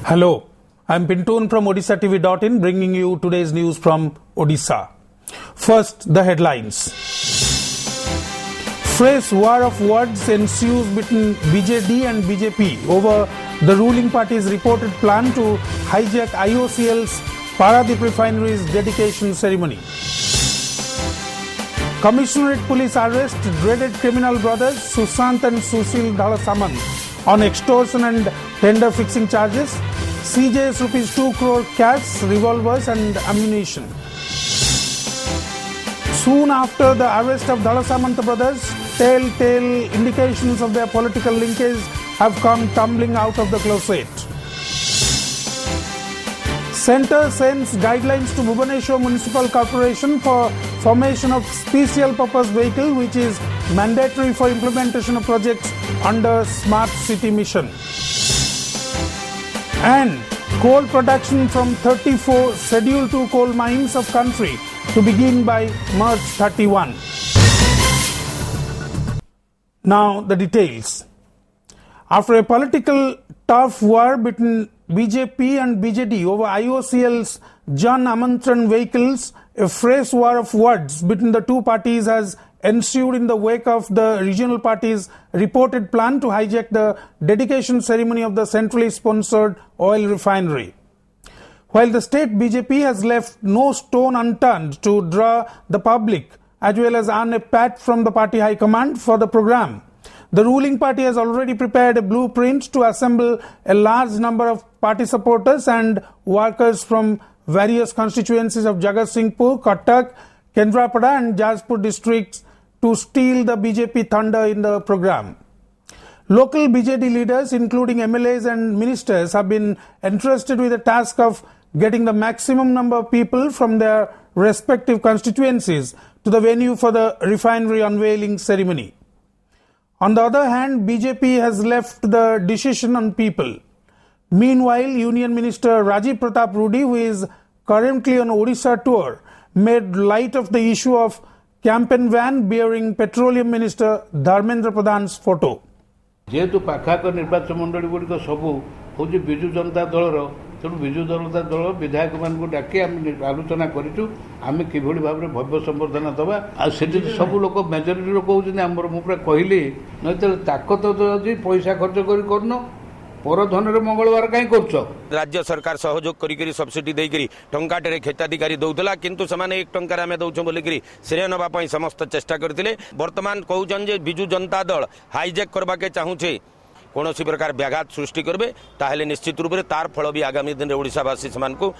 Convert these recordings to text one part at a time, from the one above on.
Hello, I'm Pintoon from OdissaTV.in bringing you today's news from Odisha. First, the headlines. Fresh war of words ensues between BJD and BJP over the ruling party's reported plan to hijack IOCL's Paradip Refinery's dedication ceremony. Commissionerate police arrest dreaded criminal brothers Sushant and Sushil Dhalasamant on extortion and tender fixing charges. CJ's rupees 2 crore cash, revolvers and ammunition. Soon after the arrest of Dhalasamant brothers, telltale indications of their political linkage have come tumbling out of the closet. Centre sends guidelines to Bhubaneswar Municipal Corporation for formation of special purpose vehicle which is mandatory for implementation of projects under Smart City Mission. And coal production from 34 Schedule 2 coal mines of country to begin by March 31. Now the details. After a political tough war between BJP and BJD over IOCL's Jan Amantran vehicles, a fresh war of words between the two parties has ensued in the wake of the regional party's reported plan to hijack the dedication ceremony of the centrally sponsored oil refinery. While the state BJP has left no stone unturned to draw the public as well as earn a pat from the party high command for the program, the ruling party has already prepared a blueprint to assemble a large number of party supporters and workers from various constituencies of Jagatsinghpur, Cuttack, Kendrapada and Jajpur districts to steal the BJP thunder in the program. Local BJD leaders, including MLAs and ministers, have been entrusted with the task of getting the maximum number of people from their respective constituencies to the venue for the refinery unveiling ceremony. On the other hand, BJP has left the decision on people. Meanwhile, Union Minister Rajiv Pratap Rudy, who is currently on Odisha tour, made light of the issue of campaign van bearing Petroleum Minister Dharmendra Pradhan's photo. जेहेतु पाखाक निर्वाचन मंडली गुड़िक सबू हूँ विजु जनता दलर तेणु विजु जनता दल विधायक मान डाकी आम आलोचना करें कि भाव में भव्य संबर्धना दवा आठी सब लोक मेजोरिटी लोक कहते आमर मुझे कहली नहीं ताकत जदि पैसा खर्च करन पर धन मंगलवार कहीं कर राज्य सरकार सहयोग करी सब्सिडी देकरी टंकाटे क्षेत्राधिकारी दौला किंतु सेमाने 1 टंकार आमे दउछो बोलिकरी श्रेय नबा पई समस्त चेष्टा करथिले वर्तमान कहउछन जे बिजु जनता दल हाईजैक करबा के चाहूछे कोनोसी प्रकार व्याघात सृष्टि करबे ताहेले निश्चित रूप रे तार फल भी आगामी दिन रे ओडिसावासी समान को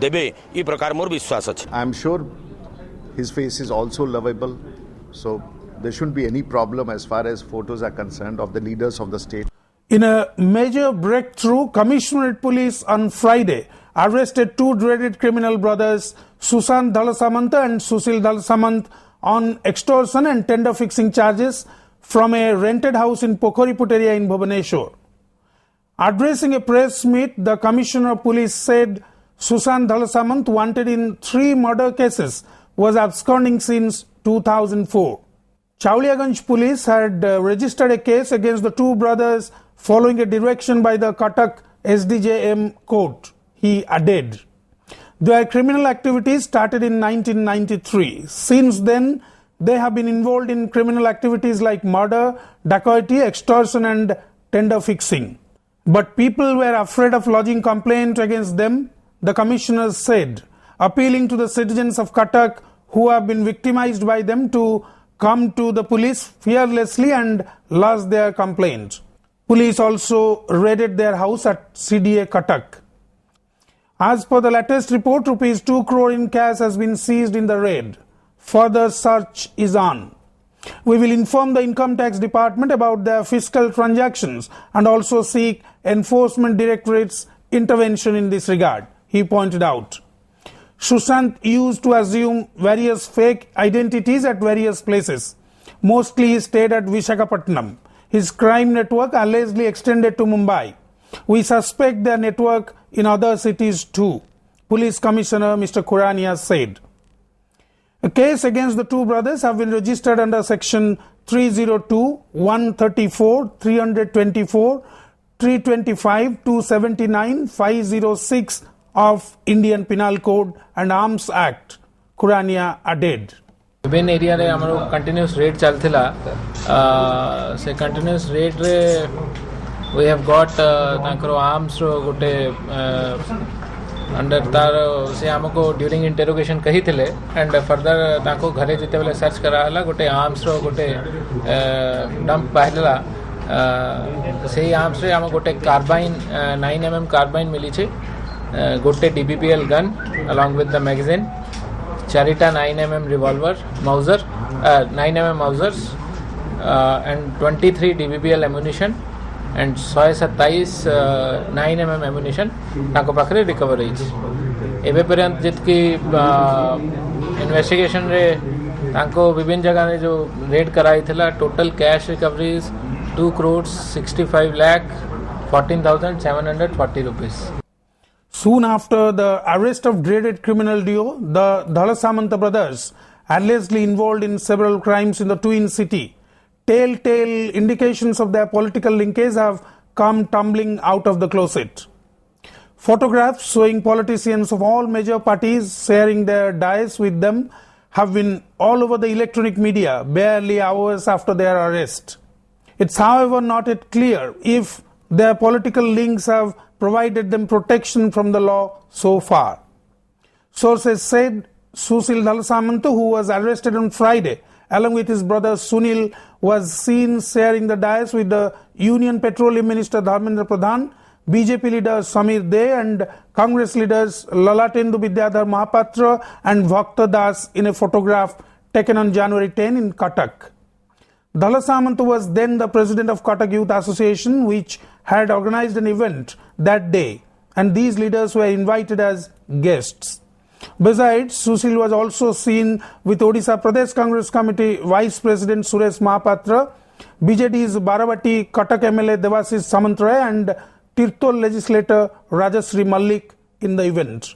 देबे ई प्रकार मोर विश्वास अछि. I am sure his face is also lovable, so there shouldn't be any problem as far as photos are concerned of the leaders of the state. In a major breakthrough, Commissionerate Police on Friday arrested two dreaded criminal brothers, Sushant Dhalasamant and Sushil Dhalasamant, on extortion and tender fixing charges from a rented house in Pokhariput area in Bhubaneswar. Addressing a press meet, the Commissioner of Police said Sushant Dhalasamant, wanted in 3 murder cases, was absconding since 2004. Chauliaganj Police had registered a case against the two brothers following a direction by the Cuttack SDJM court. He added, their criminal activities started in 1993. Since then, they have been involved in criminal activities like murder, dacoity, extortion and tender fixing. But people were afraid of lodging complaint against them, the commissioner said, appealing to the citizens of Cuttack who have been victimized by them to come to the police fearlessly and lodge their complaint. Police also raided their house at CDA Cuttack. As per the latest report, rupees 2 crore in cash has been seized in the raid. Further search is on. We will inform the Income Tax Department about their fiscal transactions and also seek Enforcement Directorate's intervention in this regard, he pointed out. Sushant used to assume various fake identities at various places. Mostly he stayed at Visakhapatnam. His crime network allegedly extended to Mumbai. We suspect their network in other cities too, Police Commissioner Mr. Khurania said. A case against the two brothers have been registered under Section 302, 134, 324, 325, 279, 506 of Indian Penal Code and Arms Act, Kurania added. विभिन्न area रे हमरो continuous red चलथिला से continuous red रे we have got तांकरो arms रो गोटे under तार से हमको during interrogation कही थिले एंड फर्दर ताको घरे जेते बेले सर्च करा हला गोटे आर्म्स रो गोटे डंप पाहिला से आर्म्स रे हम गोटे कार्बाइन 9mm कार्बाइन मिली छे गोटे DBPL gun along with the magazine चारिटा 9mm revolver Mauser 9mm Mausers and 23 DBPL ammunition and 127 9mm ammunition ताको पाखरे रिकवर होइछ एबे पर्यंत जितकी इन्वेस्टिगेशन रे ताको विभिन्न जगह रे जो रेड कराई थिला total cash recoveries 2 crores 65 lakh 14,740 rupees. Soon after the arrest of dreaded criminal duo, the Dhalasamanta brothers, allegedly involved in several crimes in the Twin City, telltale indications of their political linkage have come tumbling out of the closet. Photographs showing politicians of all major parties sharing their dais with them have been all over the electronic media barely hours after their arrest. It's however not yet clear if their political links have provided them protection from the law so far. Sources said Susil Dhalasamanta, who was arrested on Friday, along with his brother Sunil, was seen sharing the dais with the Union Petroleum Minister Dharmendra Pradhan, BJP leader Samir De and Congress leaders Lalatendu Vidyadhar Mahapatra and Bhakta Das in a photograph taken on January 10 in Cuttack. Dhalasamanta was then the president of Cuttack Youth Association, which had organized an event that day, and these leaders were invited as guests. Besides, Susil was also seen with Odisha Pradesh Congress Committee Vice President Suresh Mahapatra, BJD's Baravati Cuttack MLA Devasis Samantray and Tirtol legislator Rajashree Mallik in the event.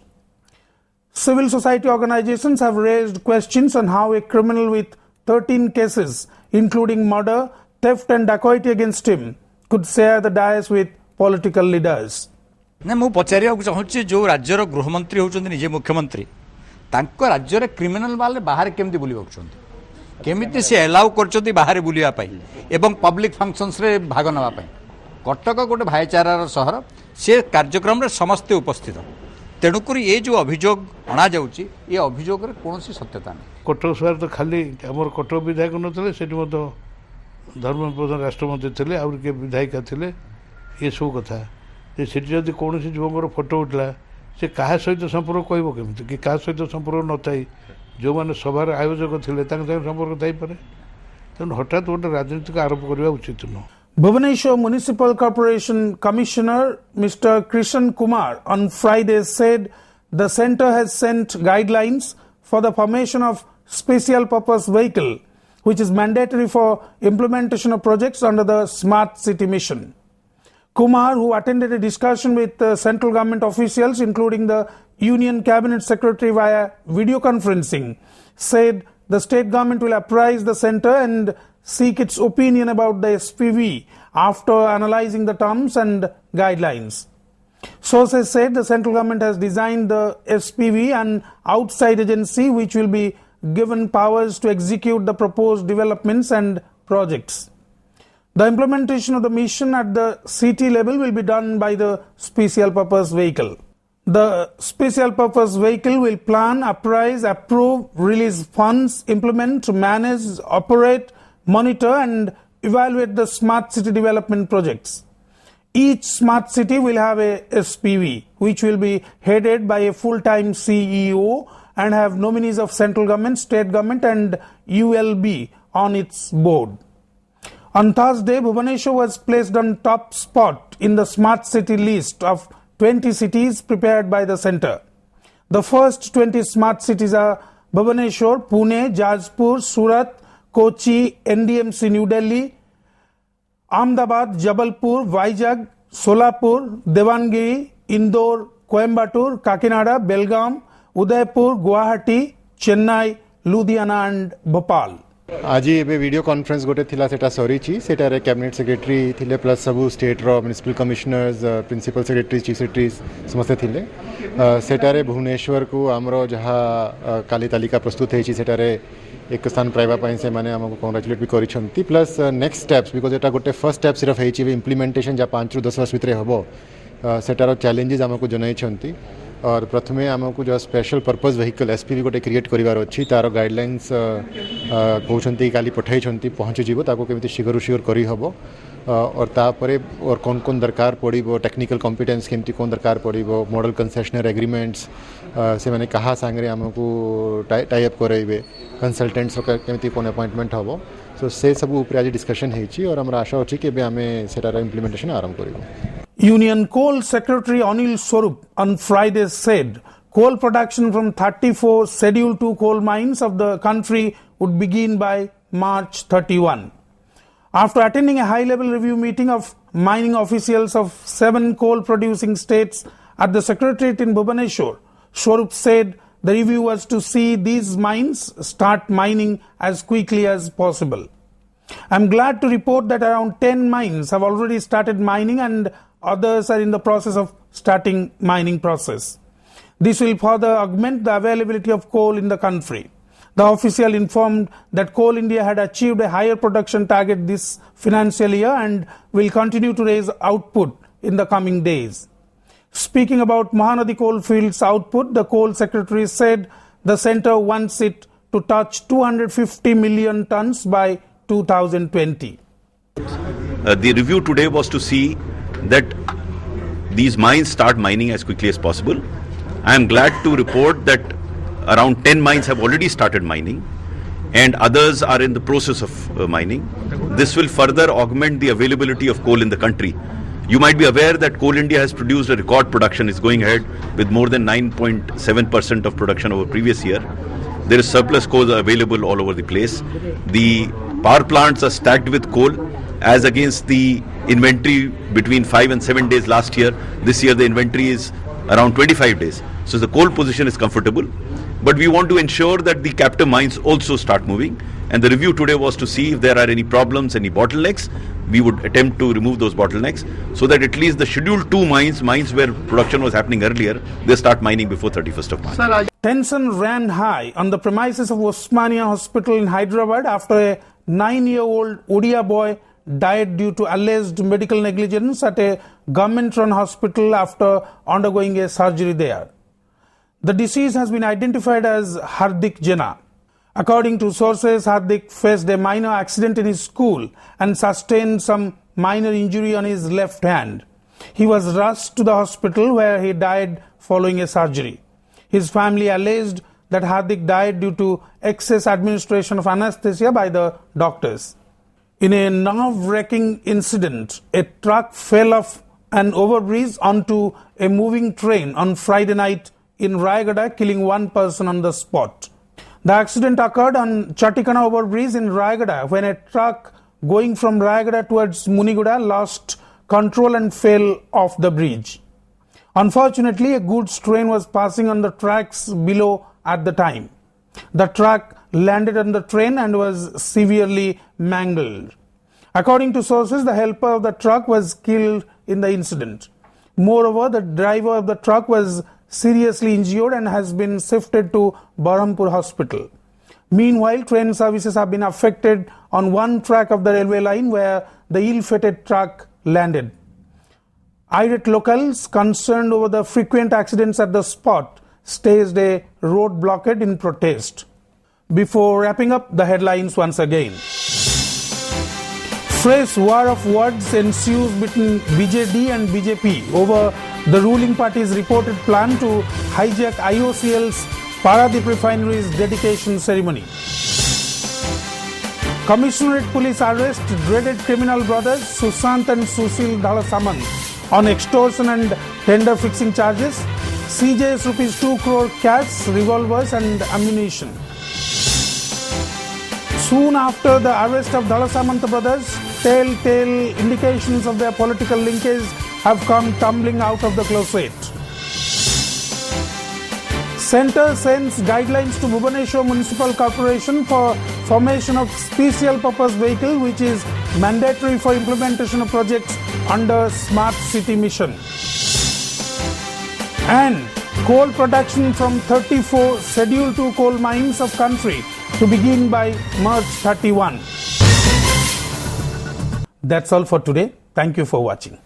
Civil society organizations have raised questions on how a criminal with 13 cases, including murder, theft and dacoity against him, could share the dais with political leaders. ना मु पचारिया चाहूँगी जो राज्यर गृहमंत्री होचंदी निजे मुख्यमंत्री तांको राज्यर क्रिमिनल वाले बाहर केमती बुलिबाउछंती केमिति से अलाउ करचंती बाहर बुलिया पाई एवं पब्लिक फंक्शंस रे भाग नवा पाई कटक गोटे भाईचारार सहर से कार्यक्रम रे समस्ते उपस्थित तेणुक ये जो अभियोग अणा जाउची ये अभियोग रे कोनोसी सत्यता नहीं कटक शहर तो खाली हमर कटक विधायक नथिले सेठी मतो धर्मेन्द्र प्रधान राष्ट्रमंत्री थिले आउर के विधायिका थिले ये सब कथा जे सेठी जदि कोनोसी युवकर फोटो उठला से काहा सहित संपर्क कहबो केमिति कि काहा सहित संपर्क नथाई जो माने सभार आयोजक थिले तांक संपर्क थाई पारे तेणु हठात गोटे राजनीतिक आरोप करबा उचित न. Bhubaneswar Municipal Corporation Commissioner Mr. Krishan Kumar on Friday said the centre has sent guidelines for the formation of special purpose vehicle, which is mandatory for implementation of projects under the Smart City Mission. Kumar, who attended a discussion with central government officials, including the Union Cabinet Secretary via video conferencing, said the state government will apprise the centre and seek its opinion about the SPV after analysing the terms and guidelines. Sources said the central government has designed the SPV, an outside agency which will be given powers to execute the proposed developments and projects. The implementation of the mission at the city level will be done by the special purpose vehicle. The special purpose vehicle will plan, apprise, approve, release funds, implement, manage, operate, monitor and evaluate the smart city development projects. Each smart city will have a SPV which will be headed by a full-time CEO and have nominees of central government, state government and ULB on its board. On Thursday, Bhubaneswar was placed on top spot in the smart city list of 20 cities prepared by the centre. The first 20 smart cities are Bhubaneswar, Pune, Jajpur, Surat, Kochi, NDMC New Delhi, Ahmedabad, Jabalpur, Vizag, Solapur, Devangiri, Indore, Coimbatore, Kakinada, Belgaum, Udaipur, Guwahati, Chennai, Ludhiana and Bhopal. आज एबे video conference गोटे थिला सेटा सरीची सेटारे cabinet secretary थिले plus सबु state रो municipal commissioners principal secretary chief secretaries समस्त थिले सेटारे भुवनेश्वर को आमरो जहा काली तालिका प्रस्तुत हेची सेटारे एक स्थान पाइबा पाई से माने हमको कांग्रेचुलेट भी करिसंती प्लस नेक्स्ट स्टेप्स बिकॉज एटा गोटे फर्स्ट स्टेप सिर्फ हेची इंप्लीमेंटेशन जा 5 ରୁ 10 वर्ष भितर हबो सेटार चैलेंजेस हमको जनाइछंती और प्रथमे आमको जो स्पेशल पर्पस वेहिकल एसपीवी गोटे क्रिएट करिवार अछि तार गाइडलाइंस कहउछंती काली पठाइछंती पहुंची जीवो ताको केमिति शीघ्र शीघ्र करी हबो और तापरे और कौन कौन दरकार पड़िबो टेक्निकल कॉम्पिटेंस केमिति कौन दरकार पड़िबो मॉडल कंसेशनर एग्रीमेंट्स से माने कहा सांगरे हमको टाई अप करैबे कंसल्टेंट्स केमिति कोन अपॉइंटमेंट हबो सो से सब ऊपर आज डिस्कशन हेछि और हमरा आशा अछि कि बे हमें सेटार इंप्लीमेंटेशन आरंभ करिबो. Union Coal Secretary Anil Swarup on Friday said coal production from 34 Schedule 2 coal mines of the country would begin by March 31. After attending a high-level review meeting of mining officials of 7 coal-producing states at the Secretariat in Bhubaneswar, Swarup said the review was to see these mines start mining as quickly as possible. I am glad to report that around 10 mines have already started mining and others are in the process of starting mining process. This will further augment the availability of coal in the country. The official informed that Coal India had achieved a higher production target this financial year and will continue to raise output in the coming days. Speaking about Mahanadi Coalfields output, the Coal Secretary said the centre wants it to touch 250 million tons by 2020. The review today was to see that these mines start mining as quickly as possible. I am glad to report that around 10 mines have already started mining and others are in the process of mining. This will further augment the availability of coal in the country. You might be aware that Coal India has produced a record production, is going ahead with more than 9.7% of production over previous year. There is surplus coal available all over the place. The power plants are stacked with coal as against the inventory between 5 and 7 days last year. This year the inventory is around 25 days. So the coal position is comfortable. But we want to ensure that the captive mines also start moving. And the review today was to see if there are any problems, any bottlenecks. We would attempt to remove those bottlenecks so that at least the Schedule 2 mines where production was happening earlier, they start mining before 31st of March. Tension ran high on the premises of Osmania Hospital in Hyderabad after a 9-year-old Odia boy died due to alleged medical negligence at a government-run hospital after undergoing a surgery there. The deceased has been identified as Hardik Jena. According to sources, Hardik faced a minor accident in his school and sustained some minor injury on his left hand. He was rushed to the hospital where he died following a surgery. His family alleged that Hardik died due to excess administration of anesthesia by the doctors. In a nerve-wracking incident, a truck fell off an overbridge onto a moving train on Friday night in Rayagada, killing one person on the spot. The accident occurred on Chatikana overbridge in Rayagada when a truck going from Rayagada towards Muniguda lost control and fell off the bridge. Unfortunately, a goods train was passing on the tracks below at the time. The truck landed on the train and was severely mangled. According to sources, the helper of the truck was killed in the incident. Moreover, the driver of the truck was seriously injured and has been shifted to Berhampur Hospital. Meanwhile, train services have been affected on one track of the railway line where the ill-fated truck landed. Irate locals concerned over the frequent accidents at the spot staged a road blockade in protest. Before wrapping up, the headlines once again. Fresh war of words ensues between BJD and BJP over the ruling party's reported plan to hijack IOCL's Paradip Refinery's dedication ceremony. Commissionerate Police arrest dreaded criminal brothers Sushant and Sushil Dhalasamant on extortion and tender fixing charges. CJ's rupees 2 crore cash, revolvers and ammunition. Soon after the arrest of Dhalasamant brothers, telltale indications of their political linkage have come tumbling out of the closet. Centre sends guidelines to Bhubaneswar Municipal Corporation for formation of special purpose vehicle which is mandatory for implementation of projects under Smart City Mission. And coal production from 34 Schedule 2 coal mines of country to begin by March 31. That's all for today. Thank you for watching.